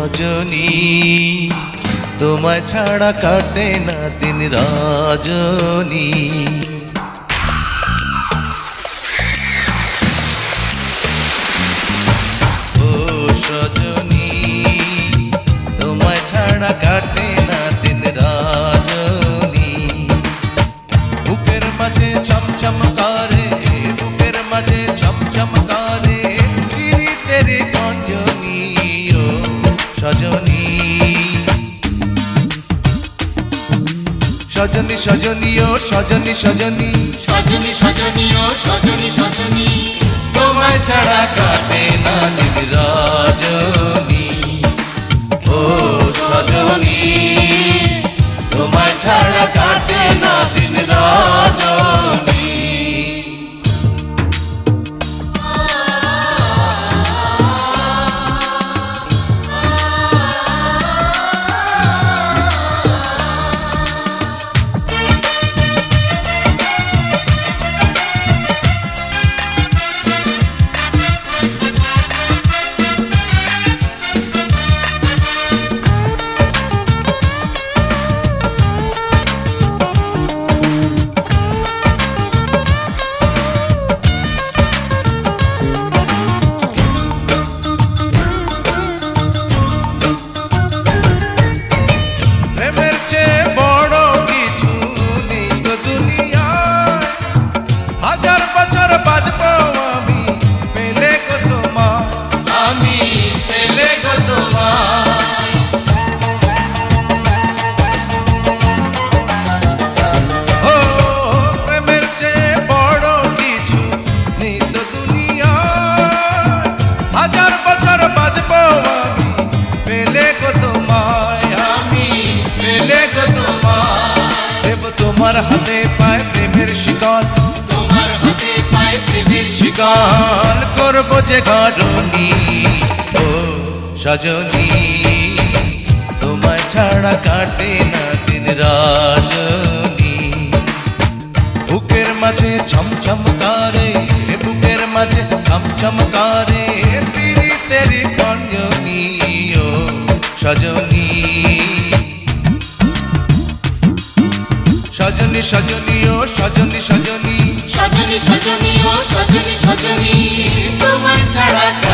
সজনী তোমায় ছাড়া কাটে না দিন রজনী। ও সজনী তোমায় ছাড়া কাটে না দিন রজনী। বুকের মাঝে চমচম করে, বুকের মাঝে চমচম করে পীড়িতের গঞ্জনী। ও সজনী সজনী সজনী ও সজনী সজনী সজনী সজনী ও সজনী সজনী তোমায় ছাড়া কাটে না দিন রজনী। ও সজনী তোমায় ছাড়া কাটে না দিন রজনী। তোমার হাতে পায় প্রেমের শিকল, তোমার হাতে পায় প্রেমের শিকল করব যে ঘরণী। ও সজনী তোমায় ছাড়া কাটে না দিন রজনী। বুকের মাঝে ছমছম করে, বুকের মাঝে ছমছম করে পীড়িতের গঞ্জনী। ও সজনী সজনী সজনী ও সজনী সজনী সজনী সজনী ও সজনী সজনী তোমায় ছাড়া